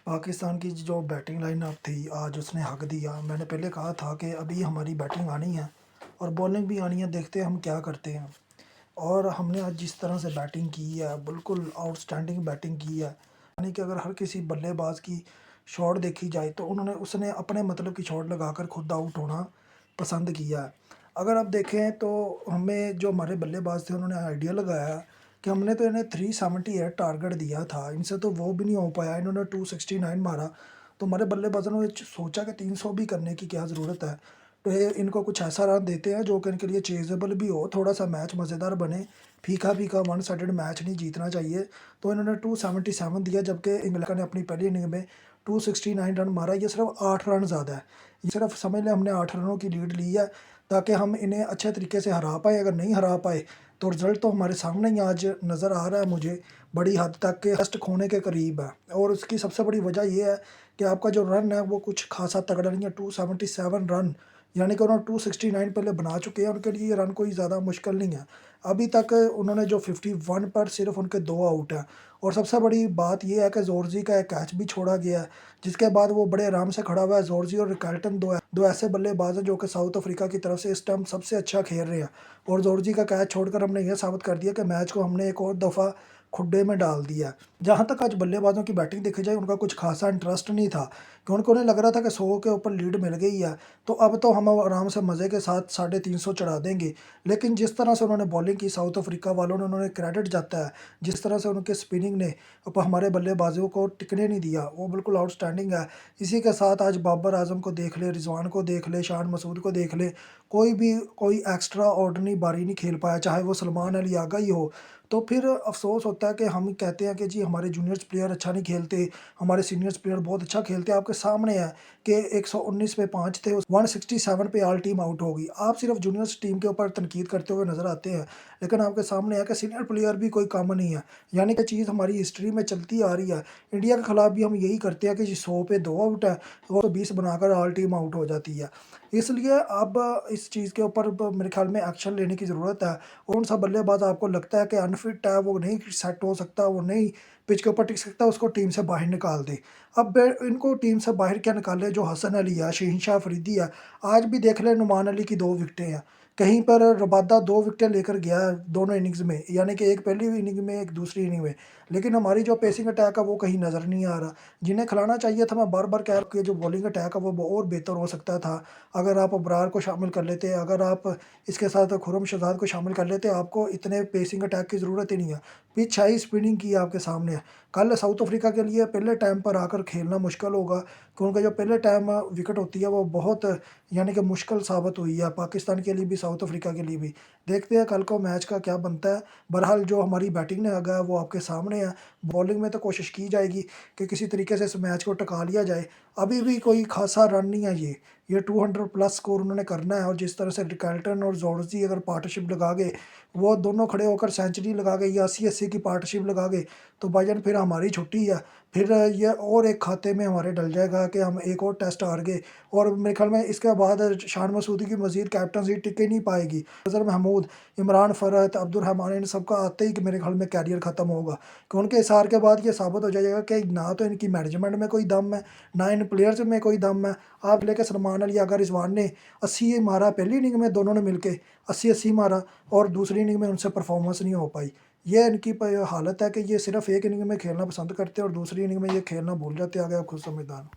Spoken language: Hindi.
पाकिस्तान की जो बैटिंग लाइनअप थी, आज उसने हक दिया। मैंने पहले कहा था कि अभी हमारी बैटिंग आनी है और बॉलिंग भी आनी है, देखते हैं हम क्या करते हैं। और हमने आज जिस तरह से बैटिंग की है, बिल्कुल आउटस्टैंडिंग बैटिंग की है। यानी कि अगर हर किसी बल्लेबाज की शॉट देखी जाए तो उसने अपने मतलब की शॉट लगाकर खुद आउट होना पसंद किया है। अगर आप देखें तो हमें जो हमारे बल्लेबाज थे उन्होंने आइडिया लगाया कि हमने तो इन्हें 378 टारगेट दिया था, इनसे तो वो भी नहीं हो पाया, इन्होंने 269 मारा। तो हमारे बल्लेबाजों ने सोचा कि 300 भी करने की क्या ज़रूरत है। तो ये इनको कुछ ऐसा रन देते हैं जो कि इनके लिए चेज़ेबल भी हो, थोड़ा-सा मैच मज़ेदार बने। फीका-फीका वन साइडेड मैच नहीं जीतना चाहिए। तो इन्होंने 277 दिया, जबकि इंग्लैंड ने अपनी पहली इनिंग में 269 रन मारा। ये सिर्फ़ 8 रन ज़्यादा है। ये सिर्फ़ समझ लें हमने 8 रनों की लीड ली है ताकि हम इन्हें अच्छे तरीके से हरा पाएँ। अगर नहीं हरा पाए तो रिज़ल्ट तो हमारे सामने ही आज नज़र आ रहा है मुझे, बड़ी हद तक के टेस्ट खोने के करीब है। और उसकी सबसे बड़ी वजह ये है कि आपका जो रन है वो कुछ ख़ासा तगड़ा नहीं है। 277 रन, यानी कि उन्होंने 269 पहले बना चुके हैं, उनके लिए ये रन कोई ज़्यादा मुश्किल नहीं है। अभी तक उन्होंने जो 51 पर सिर्फ़ उनके 2 आउट हैं। और सबसे बड़ी बात ये है कि ज़ोरज़ी का एक कैच भी छोड़ा गया है, जिसके बाद वो बड़े आराम से खड़ा हुआ है। ज़ोरज़ी और रिकल्टन दो ऐसे बल्लेबाज हैं जो कि साउथ अफ्रीका की तरफ से इस टाइम सबसे अच्छा खेल रहे हैं। और ज़ोरज़ी का कैच छोड़कर हमने ये साबित कर दिया कि मैच को हमने एक और दफ़ा खुड्डे में डाल दिया है। जहाँ तक आज बल्लेबाज़ों की बैटिंग देखी जाए, उनका कुछ ख़ासा इंटरेस्ट नहीं था, कि उनको नहीं लग रहा था कि 100 के ऊपर लीड मिल गई है, तो अब तो हम आराम से मज़े के साथ 350 चढ़ा देंगे। लेकिन जिस तरह से उन्होंने बॉलिंग की साउथ अफ्रीका वालों ने, उन्होंने क्रेडिट जाता है, जिस तरह से उनके स्पिनिंग ने हमारे बल्लेबाजों को टिकने नहीं दिया, वो बिल्कुल आउटस्टैंडिंग है। इसी के साथ आज बाबर आज़म को देख ले, रिज़वान को देख ले, शान मसूद को देख ले, कोई एक्स्ट्रा ऑर्डिनरी बारी नहीं खेल पाया, चाहे वो सलमान अली आगा ही हो। तो फिर अफ़सोस होता है कि हम कहते हैं कि जी हमारे जूनियर्स प्लेयर अच्छा नहीं खेलते, हमारे सीनियर्स प्लेयर बहुत अच्छा खेलते हैं। आपके सामने है कि 119 पे 5 थे, 167 पे ऑल टीम आउट हो गई। आप सिर्फ जूनियर्स टीम के ऊपर तनकीद करते हुए नज़र आते हैं, लेकिन आपके सामने है कि सीनियर प्लेयर भी कोई कम नहीं है। यानी कि चीज़ हमारी हिस्ट्री में चलती आ रही है। इंडिया के खिलाफ भी हम यही करते हैं कि जी 100 पे 2 आउट है, 120 बनाकर ऑल टीम आउट हो जाती है। इसलिए अब इस चीज़ के ऊपर मेरे ख्याल में एक्शन लेने की ज़रूरत है। कौन-सा बल्लेबाज़ आपको लगता है कि अनफिट है, वो नहीं सेट हो सकता, वो नहीं पिच के ऊपर टिक सकता, उसको टीम से बाहर निकाल दें। अब इनको टीम से बाहर क्या निकाले, जो हसन अली है, शहनशाह अफरीदी है, आज भी देख लें नुमान अली की 2 विकेटें हैं। कहीं पर रबादा 2 विकेटें लेकर गया है दोनों इनिंग्स में, यानी कि एक पहली इनिंग में, एक दूसरी इनिंग में। लेकिन हमारी जो पेसिंग अटैक है वो कहीं नज़र नहीं आ रहा। जिन्हें खिलाना चाहिए था, मैं बार-बार कह रहा हूँ कि जो बॉलिंग अटैक है वो और बेहतर हो सकता था। अगर आप अबरार को शामिल कर लेते, अगर आप इसके साथ खुर्रम शहजाद को शामिल कर लेते, आपको इतने पेसिंग अटैक की ज़रूरत ही नहीं है। पिच है ही, स्पिनिंग की आपके सामने है। कल साउथ अफ्रीका के लिए पहले टाइम पर आकर खेलना मुश्किल होगा, क्योंकि जो पहले टाइम विकेट होती है वो बहुत, यानी कि मुश्किल साबित हुई है पाकिस्तान के लिए भी, साउथ अफ्रीका के लिए भी। देखते हैं कल को मैच का क्या बनता है। बहरहाल जो हमारी बैटिंग ने आगा है वो आपके सामने है। बॉलिंग में तो कोशिश की जाएगी कि किसी तरीके से इस मैच को टिका लिया जाए। अभी भी कोई खासा रन नहीं है ये 200 प्लस स्कोर उन्होंने करना है। और जिस तरह से रिकल्टन और ज़ोरज़ी अगर पार्टनरशिप लगा गए, वो दोनों खड़े होकर सेंचुरी लगा गए या 80-80 की पार्टनरशिप लगा गए, तो भाईजान फिर हमारी छुट्टी है। फिर ये और एक खाते में हमारे डल जाएगा कि हम एक और टेस्ट हार गए। और मेरे ख़्याल में इसके बाद शान मसूदी की मज़ीद कैप्टनसी टिक ही नहीं पाएगी। अज़हर महमूद, इमरान फ़रहत, अब्दुल रहमान, इन सबका आते ही कि मेरे ख़्याल में कैरियर ख़त्म होगा। कि उनके हिसार के बाद ये साबित हो जाएगा कि ना तो इनकी मैनेजमेंट में कोई दम है, ना इन प्लेयर्स में कोई दम है। आप लेके सलमान अली, अगर रिज़वान ने 80 मारा पहली इनिंग में, दोनों ने मिलके 80-80 मारा, और दूसरी इनिंग में उनसे परफॉर्मेंस नहीं हो पाई। ये इनकी हालत है कि ये सिर्फ़ एक इनिंग में खेलना पसंद करते हैं और दूसरी इनिंग में ये खेलना भूल जाते हैं। आगे आप खुद समझदार हो।